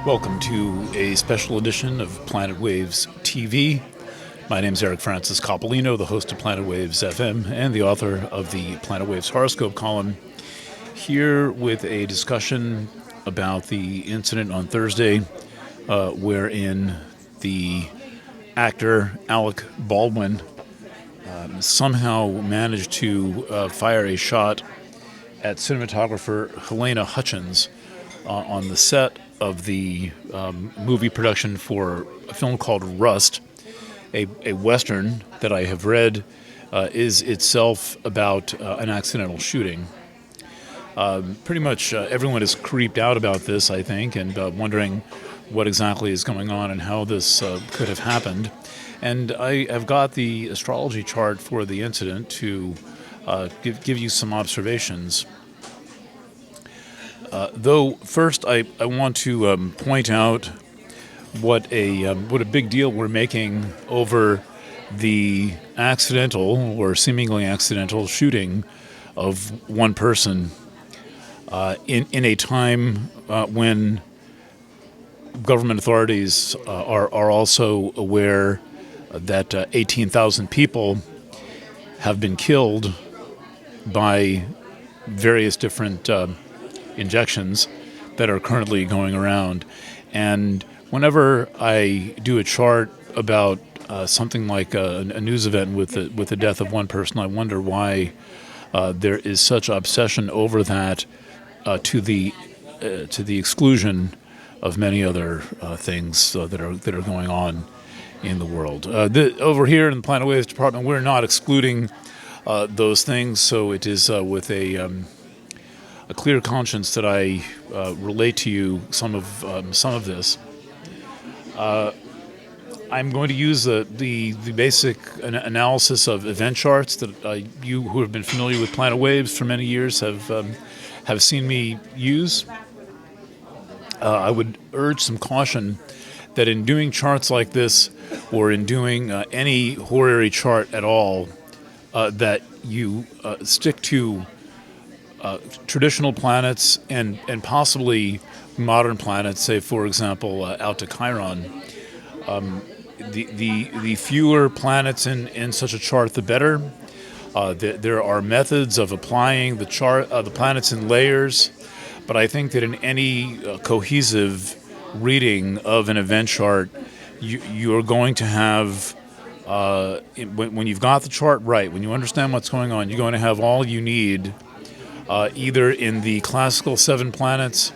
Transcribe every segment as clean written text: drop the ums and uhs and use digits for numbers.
Welcome to a special edition of Planet Waves TV. My name is Eric Francis Coppolino, the host of Planet Waves FM and the author of the Planet Waves horoscope column, here with a discussion about the incident on Thursday wherein the actor Alec Baldwin somehow managed to fire a shot at cinematographer Hylana Hutchins on the set of the movie production for a film called Rust, a Western that I have read is itself about an accidental shooting. Pretty much everyone is creeped out about this, I think, and wondering what exactly is going on and how this could have happened. And I have got the astrology chart for the incident to give you some observations. Though first, I want to point out what a big deal we're making over the accidental or seemingly accidental shooting of one person in a time when government authorities are also aware that 18,000 people have been killed by various different injections that are currently going around. And whenever I do a chart about something like a news event with the death of one person, I wonder why there is such obsession over that to the exclusion of many other things that are going on in the world. Over here in the Planet Waves department, we're not excluding those things, so it is with a clear conscience that I relate to you some of this. I'm going to use the basic analysis of event charts that you who have been familiar with Planet Waves for many years have seen me use. I would urge some caution that in doing charts like this, or in doing any horary chart at all, that you stick to traditional planets and possibly modern planets, say, for example, out to Chiron. The fewer planets in such a chart, the better. There are methods of applying the chart, the planets in layers, but I think that in any cohesive reading of an event chart, you are going to have, when you've got the chart right, when you understand what's going on, you're going to have all you need, either in the classical 7 planets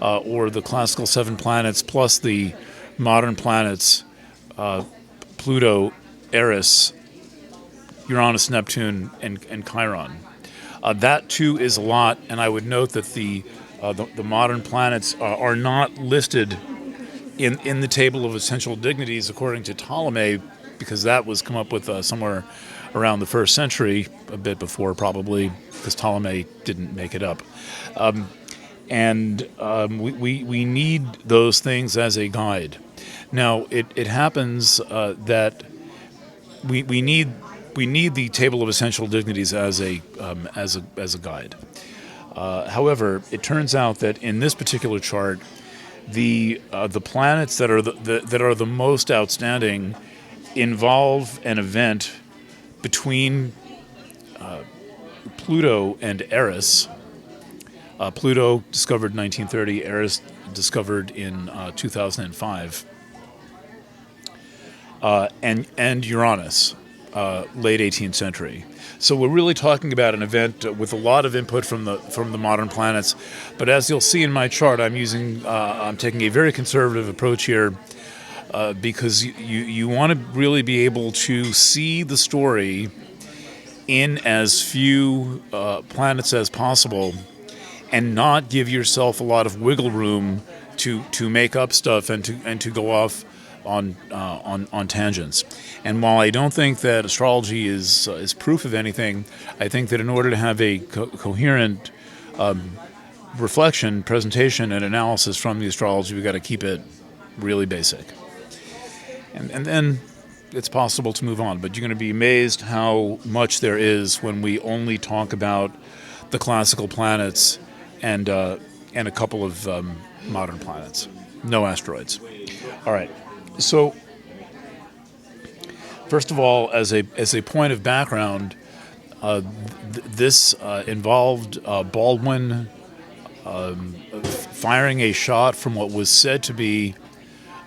or the classical 7 planets plus the modern planets, Pluto, Eris, Uranus, Neptune, and Chiron. That too is a lot, and I would note that the modern planets are not listed in the table of essential dignities according to Ptolemy, because that was come up with somewhere around the 1st century, a bit before probably, because Ptolemy didn't make it up. We need those things as a guide. Now, it happens that we need the table of essential dignities as a guide. However, it turns out that in this particular chart, the planets that are the most outstanding involve an event between Pluto and Eris. Pluto discovered in 1930, Eris discovered in 2005, and Uranus, late 18th century. So we're really talking about an event with a lot of input from the modern planets. But as you'll see in my chart, I'm taking a very conservative approach here, because you want to really be able to see the story in as few planets as possible, and not give yourself a lot of wiggle room to make up stuff and to go off on tangents. And while I don't think that astrology is proof of anything, I think that in order to have a coherent reflection, presentation, and analysis from the astrology, we've got to keep it really basic. And then it's possible to move on. But you're going to be amazed how much there is when we only talk about the classical planets and a couple of modern planets. No asteroids. All right. So, first of all, as a point of background, this involved Baldwin firing a shot from what was said to be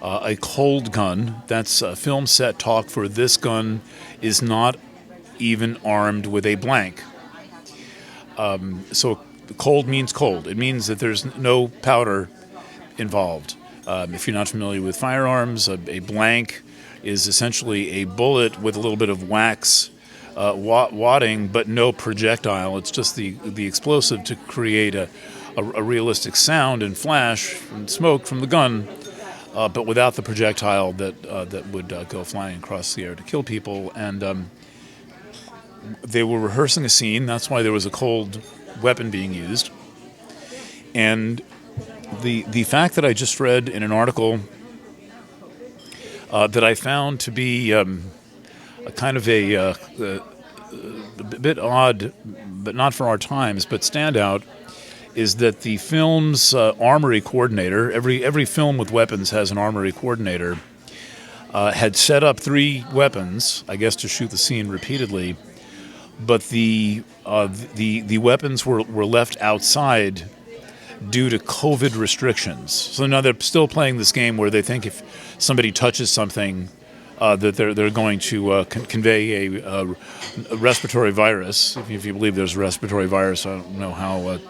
a cold gun. That's film set talk for this gun is not even armed with a blank. So cold means cold. It means that there's no powder involved. If you're not familiar with firearms, a blank is essentially a bullet with a little bit of wax wadding, but no projectile. It's just the explosive to create a realistic sound and flash and smoke from the gun, but without the projectile that would go flying across the air to kill people. And they were rehearsing a scene. That's why there was a cold weapon being used. And the fact that I just read in an article that I found to be a kind of a bit odd, but not for our times, but standout, is that the film's armory coordinator, every film with weapons has an armory coordinator, had set up 3 weapons, I guess to shoot the scene repeatedly, but the weapons were left outside due to COVID restrictions. So now they're still playing this game where they think if somebody touches something, that they're going to convey a respiratory virus. If you believe there's a respiratory virus, I don't know how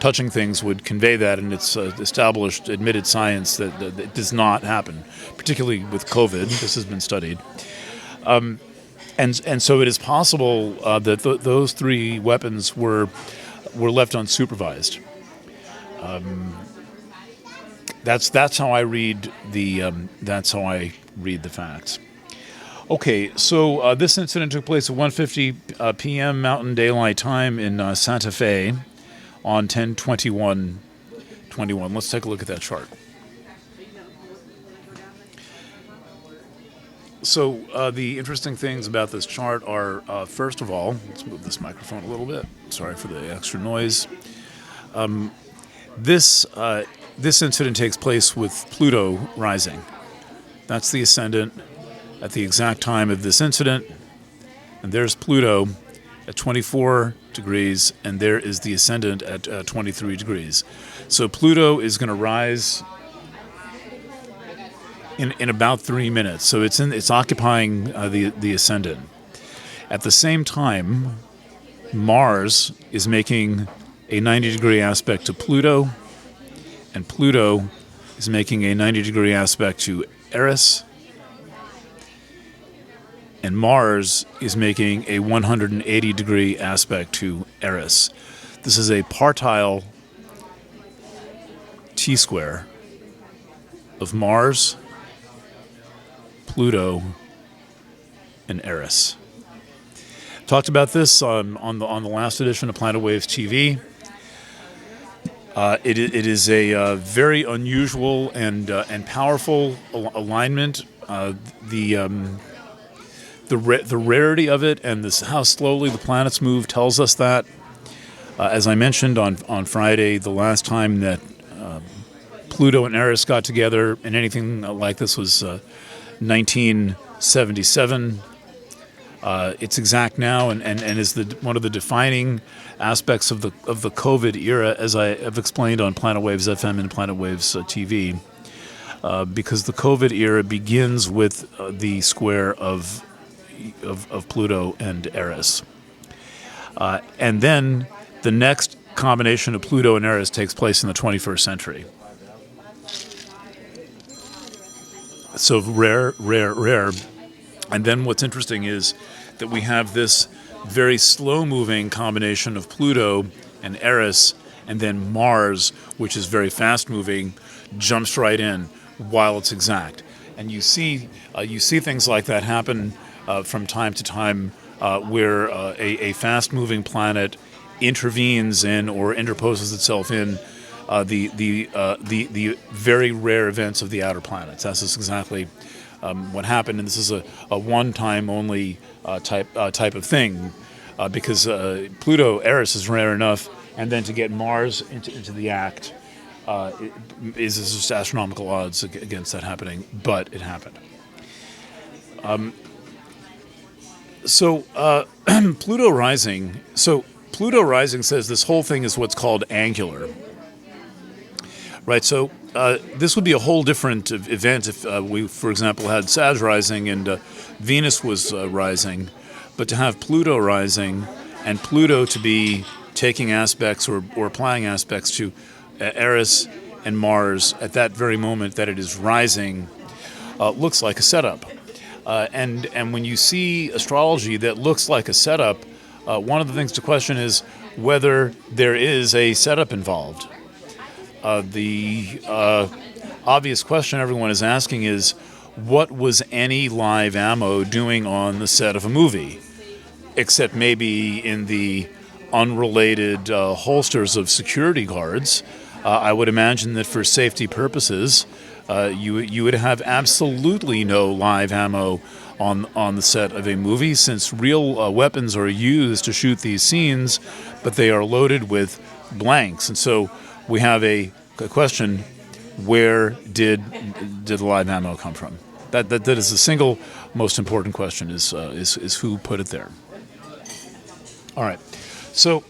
touching things would convey that, and it's established, admitted science that it does not happen, particularly with COVID. This has been studied. And so it is possible that those 3 weapons were left unsupervised. That's how I read the facts. Okay, so this incident took place at 1:50 p.m. Mountain Daylight Time in Santa Fe on 10/21/21. Let's take a look at that chart. So the interesting things about this chart are, first of all, let's move this microphone a little bit. Sorry for the extra noise. This incident takes place with Pluto rising. That's the ascendant at the exact time of this incident. And there's Pluto at 24 degrees, and there is the ascendant at 23 degrees. So Pluto is going to rise in about 3 minutes. So it's occupying the ascendant. At the same time, Mars is making a 90-degree aspect to Pluto, and Pluto is making a 90-degree aspect to Eris, and Mars is making a 180-degree aspect to Eris. This is a partile T-square of Mars, Pluto, and Eris. Talked about this on the last edition of Planet Waves TV. It is a very unusual and powerful alignment. The rarity of it and how slowly the planets move tells us that. As I mentioned on Friday, the last time that Pluto and Eris got together and anything like this was 1977. It's exact now and is one of the defining aspects of the COVID era, as I have explained on Planet Waves FM and Planet Waves TV, because the COVID era begins with the square of Pluto and Eris, and then the next combination of Pluto and Eris takes place in the 21st century. So rare. And then what's interesting is that we have this very slow-moving combination of Pluto and Eris, and then Mars, which is very fast-moving, jumps right in while it's exact. And you see things like that happen from time to time, where a fast-moving planet intervenes in or interposes itself in the very rare events of the outer planets. That's just exactly what happened, and this is a one-time only type of thing, because Pluto Eris is rare enough, and then to get Mars into the act is just astronomical odds against that happening, but it happened. So Pluto rising. So Pluto rising says this whole thing is what's called angular, right? So this would be a whole different event if we, for example, had Sag rising and Venus was rising, but to have Pluto rising and Pluto to be taking aspects or applying aspects to Eris and Mars at that very moment that it is rising looks like a setup. And when you see astrology that looks like a setup, one of the things to question is whether there is a setup involved. The obvious question everyone is asking is, what was any live ammo doing on the set of a movie? Except maybe in the unrelated holsters of security guards. I would imagine that for safety purposes, you would have absolutely no live ammo on the set of a movie, since real weapons are used to shoot these scenes, but they are loaded with blanks. And so we have a question: where did the live ammo come from? That is the single most important question: is who put it there? All right, so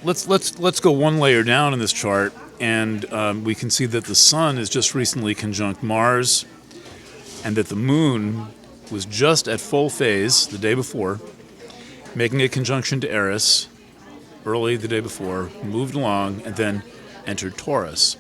let's go one layer down in this chart, and we can see that the Sun is just recently conjunct Mars, and that the Moon was just at full phase the day before, making a conjunction to Eris early the day before, moved along, and then entered Taurus.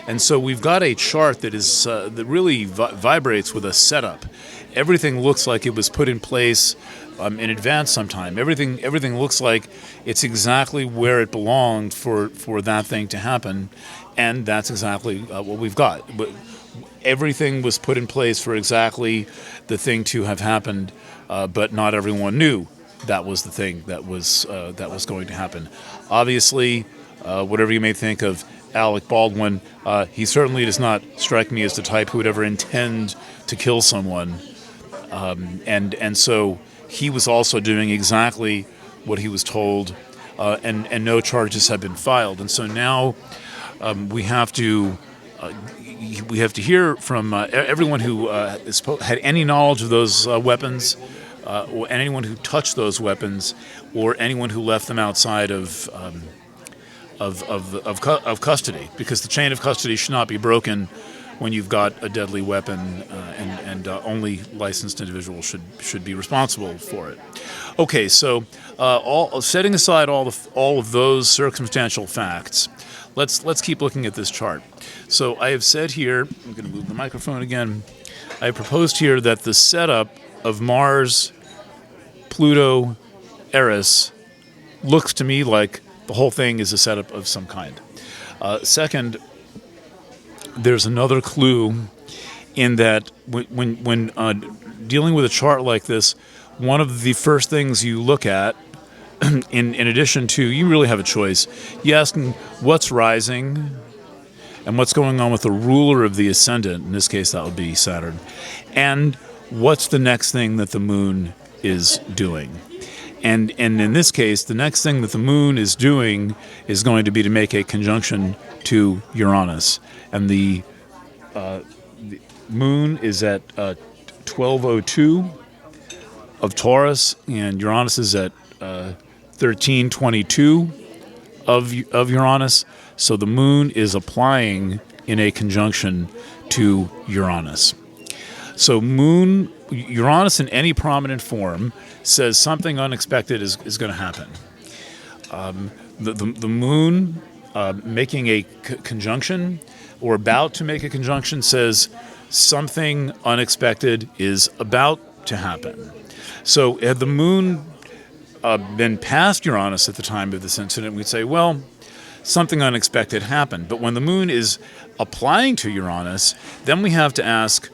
And so we've got a chart that is that really vibrates with a setup. Everything looks like it was put in place in advance sometime. Everything looks like it's exactly where it belonged for that thing to happen, and that's exactly what we've got. Everything was put in place for exactly the thing to have happened, but not everyone knew that was the thing that was going to happen. Obviously, whatever you may think of Alec Baldwin, he certainly does not strike me as the type who would ever intend to kill someone, and so he was also doing exactly what he was told, and no charges have been filed. And so now we have to hear from everyone who had any knowledge of those weapons, or anyone who touched those weapons, or anyone who left them outside of custody, because the chain of custody should not be broken when you've got a deadly weapon, and only licensed individuals should be responsible for it. Okay, so setting aside all of those circumstantial facts, let's keep looking at this chart. So I have said here, I'm going to move the microphone again. I have proposed here that the setup of Mars, Pluto, Eris looks to me like the whole thing is a setup of some kind. Second, there's another clue in that when dealing with a chart like this, one of the first things you look at, in addition to, you really have a choice. You ask what's rising and what's going on with the ruler of the ascendant. In this case, that would be Saturn. And what's the next thing that the Moon is doing? And in this case, the next thing that the Moon is doing is going to be to make a conjunction to Uranus. And the Moon is at 1202 of Taurus, and Uranus is at 1322 of Uranus. So the Moon is applying in a conjunction to Uranus. So Uranus in any prominent form says something unexpected is going to happen. The Moon making a conjunction or about to make a conjunction says something unexpected is about to happen. So had the Moon been past Uranus at the time of this incident, we'd say, well, something unexpected happened. But when the Moon is applying to Uranus, then we have to ask,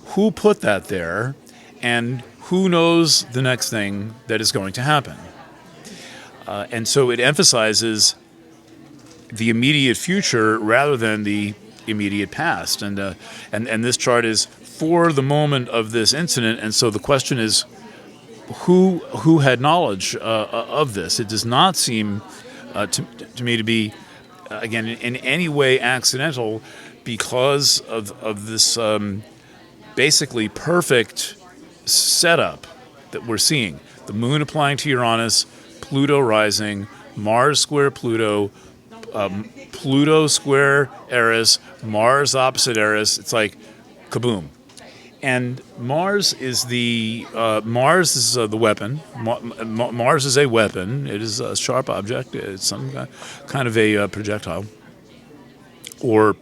who put that there, and who knows the next thing that is going to happen? And so it emphasizes the immediate future rather than the immediate past. And this chart is for the moment of this incident, and so the question is, who had knowledge of this? It does not seem to me to be again, in any way accidental because of this basically perfect setup that we're seeing. The moon applying to Uranus, Pluto rising, Mars square Pluto, Pluto square Eris, Mars opposite Eris. It's like kaboom. And Mars is the weapon. Mars is a weapon. It is a sharp object. It's some kind of a projectile or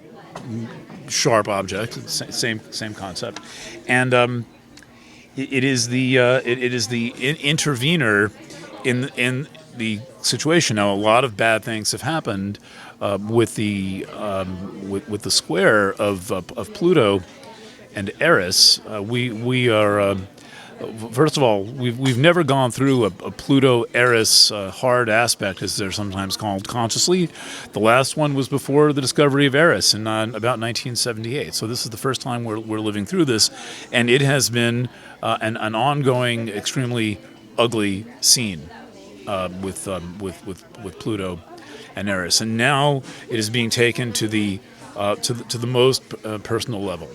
sharp object. Same concept. And it is the intervener in the situation. Now, a lot of bad things have happened with the square of Pluto and Eris. We are first of all, we've never gone through a Pluto Eris hard aspect, as they're sometimes called, consciously. The last one was before the discovery of Eris in about 1978. So this is the first time we're living through this, and it has been an ongoing, extremely ugly scene with Pluto and Eris, and now it is being taken to the most personal level.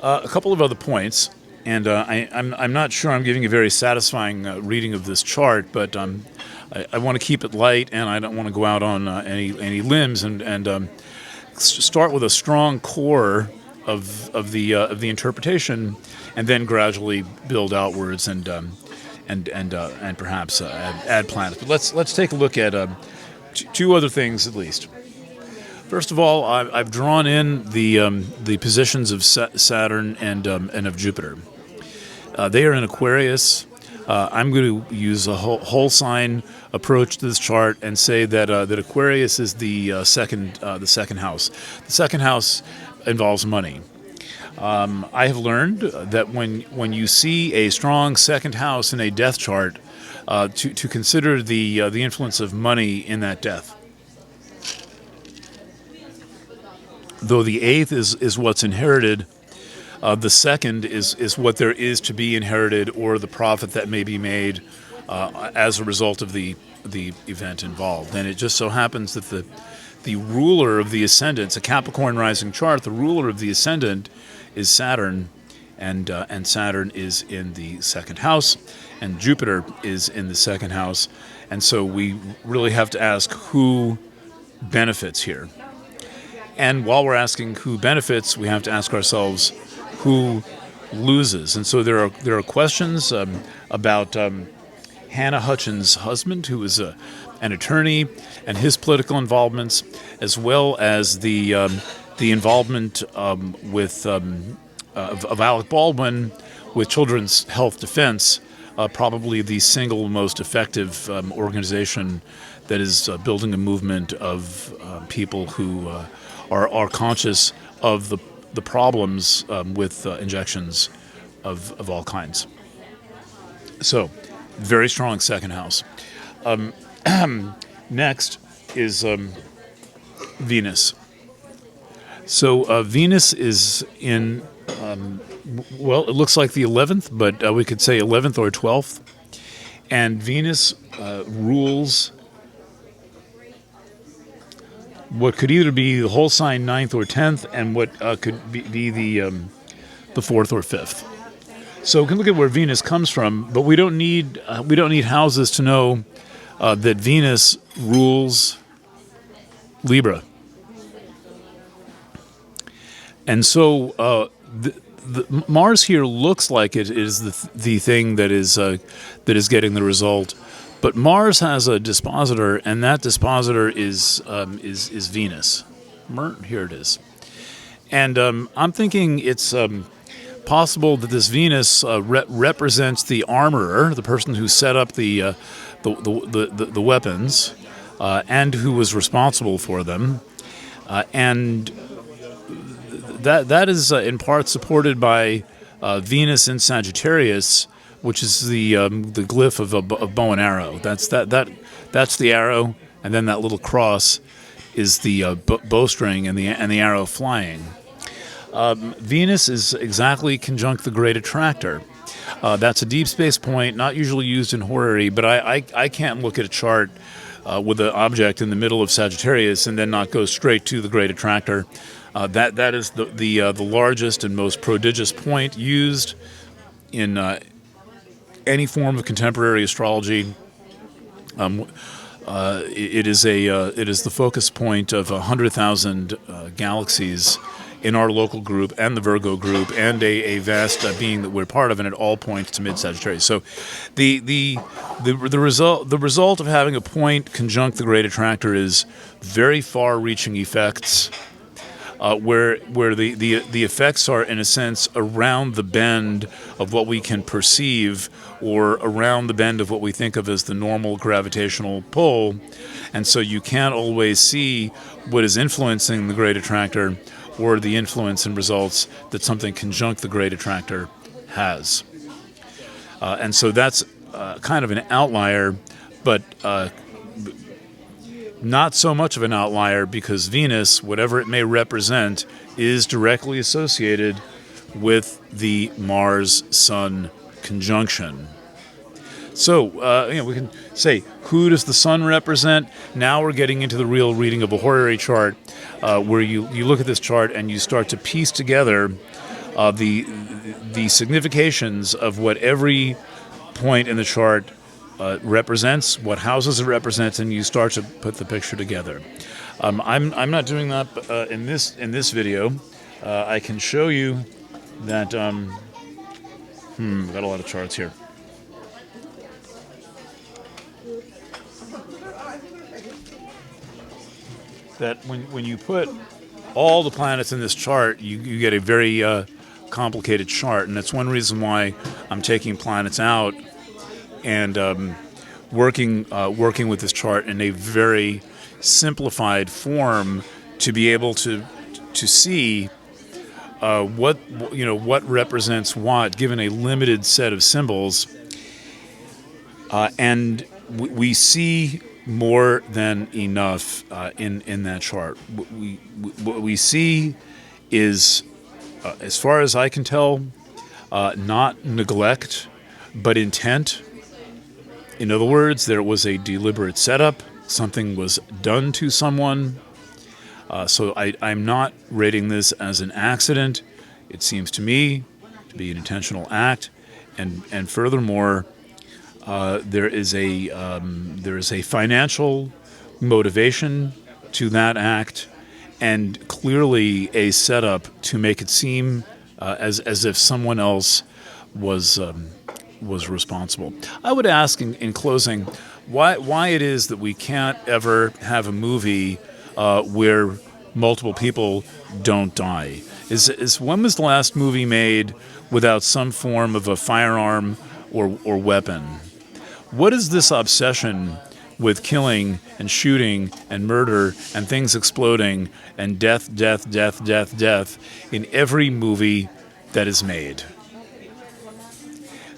A couple of other points, and I'm not sure I'm giving a very satisfying reading of this chart, but I want to keep it light, and I don't want to go out on any limbs, and start with a strong core of the interpretation, and then gradually build outwards and perhaps add planets. But let's take a look at two other things at least. First of all, I've drawn in the positions of Saturn and of Jupiter. They are in Aquarius. I'm going to use a whole sign approach to this chart and say that Aquarius is the second house. The second house involves money. I have learned that when you see a strong second house in a death chart, to consider the influence of money in that death. Though the eighth is what's inherited, the second is what there is to be inherited, or the profit that may be made as a result of the event involved. And it just so happens that the ruler of the ascendant, it's a Capricorn rising chart, the ruler of the ascendant is Saturn, and Saturn is in the second house, and Jupiter is in the second house. And so we really have to ask who benefits here. And while we're asking who benefits, we have to ask ourselves who loses. And so there are questions about Hylana Hutchins' husband, who is an attorney, and his political involvements, as well as the involvement of Alec Baldwin with Children's Health Defense, probably the single most effective organization that is building a movement of people who are conscious of the problems with injections of all kinds. So, very strong second house. Next is Venus. So Venus is in, it looks like the 11th, but we could say 11th or 12th. And Venus rules what could either be the whole sign 9th or 10th, and what could be the 4th or 5th. So we can look at where Venus comes from, but we don't need houses to know that Venus rules Libra. And so the Mars here looks like it is the thing that is getting the result. But Mars has a dispositor, and that dispositor is Venus. Here it is. And I'm thinking it's possible that this Venus represents the armorer, the person who set up the weapons, and who was responsible for them, and that is in part supported by Venus in Sagittarius, which is the glyph of bow and arrow. That's the arrow, and then that little cross is the bowstring and the arrow flying. Venus is exactly conjunct the great attractor. That's a deep space point, not usually used in horary, but I can't look at a chart with an object in the middle of Sagittarius and then not go straight to the great attractor. That is the largest and most prodigious point used in any form of contemporary astrology. It is the focus point of 100,000 galaxies in our local group and the Virgo group and a vast being that we're part of, and it all points to mid-Sagittarius. So the result of having a point conjunct the great attractor is very far-reaching effects, where the effects are, in a sense, around the bend of what we can perceive, or around the bend of what we think of as the normal gravitational pull. And so you can't always see what is influencing the great attractor or the influence and results that something conjunct the great attractor has. And so that's kind of an outlier, but not so much of an outlier, because Venus, whatever it may represent, is directly associated with the Mars-Sun conjunction. So, we can say, who does the Sun represent? Now we're getting into the real reading of a horary chart, where you look at this chart and you start to piece together the significations of what every point in the chart represents, what houses it represents, and you start to put the picture together. I'm not doing that in this video. I can show you that. Got a lot of charts here. That when you put all the planets in this chart, you get a very complicated chart, and that's one reason why I'm taking planets out and working with this chart in a very simplified form to be able to see what represents what given a limited set of symbols, and we see more than enough in that chart. What we see is, as far as I can tell, not neglect, but intent. In other words, there was a deliberate setup. Something was done to someone. So I'm not rating this as an accident. It seems to me to be an intentional act, and furthermore, there is a financial motivation to that act, and clearly a setup to make it seem as if someone else was responsible. I would ask in closing why it is that we can't ever have a movie where multiple people don't die. When was the last movie made without some form of a firearm or weapon? What is this obsession with killing and shooting and murder and things exploding and death in every movie that is made?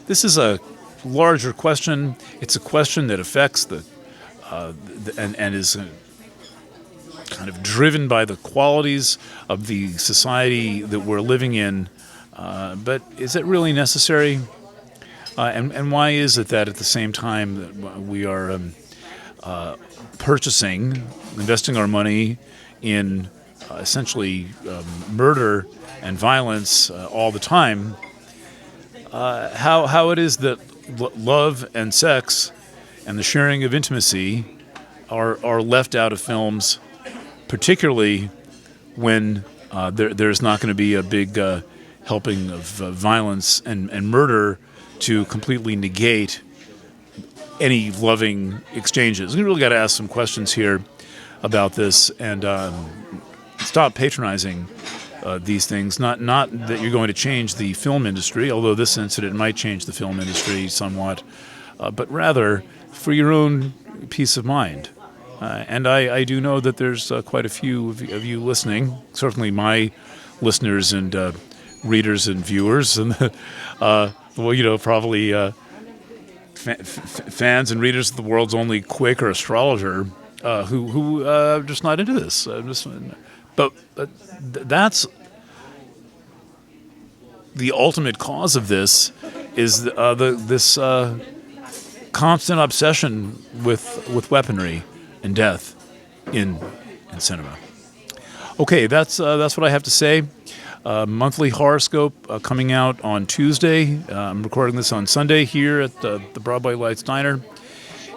This is a larger question. It's a question that affects and is kind of driven by the qualities of the society that we're living in. But is it really necessary? And why is it that at the same time that we are investing our money in essentially murder and violence all the time, how it is that love and sex and the sharing of intimacy are left out of films, particularly when there's not going to be a big helping of violence and murder to completely negate any loving exchanges. We really got to ask some questions here about this and stop patronizing these things. Not that you're going to change the film industry, although this incident might change the film industry somewhat, but rather for your own peace of mind. And I do know that there's quite a few of you listening, certainly my listeners and readers and viewers, and probably fans and readers of the world's only Quaker astrologer who are just not into this. But that's the ultimate cause of this is this constant obsession with weaponry, and death in cinema. Okay, that's what I have to say. Monthly horoscope coming out on Tuesday. I'm recording this on Sunday here at the Broadway Lights Diner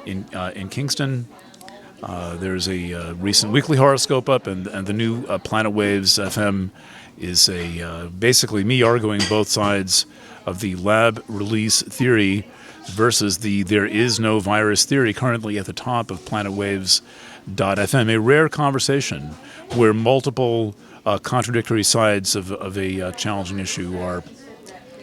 in Kingston. There's a recent weekly horoscope up, and the new Planet Waves FM is basically me arguing both sides of the lab release theory versus the there is no virus theory, currently at the top of planetwaves.fm. A rare conversation where multiple contradictory sides of a challenging issue are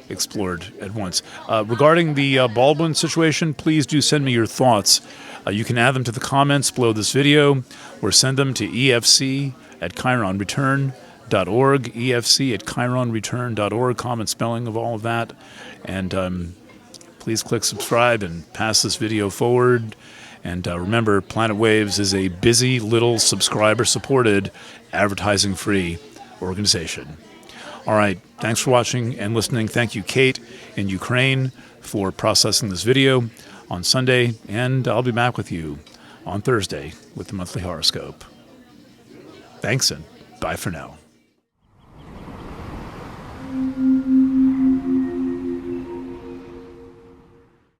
explored at once. Regarding the Baldwin situation, please do send me your thoughts. You can add them to the comments below this video or send them to efc@chironreturn.org, efc@chironreturn.org, common spelling of all of that. And please click subscribe and pass this video forward. And remember, Planet Waves is a busy, little, subscriber-supported, advertising-free organization. All right, thanks for watching and listening. Thank you, Kate in Ukraine, for processing this video on Sunday, and I'll be back with you on Thursday with the monthly horoscope. Thanks, and bye for now.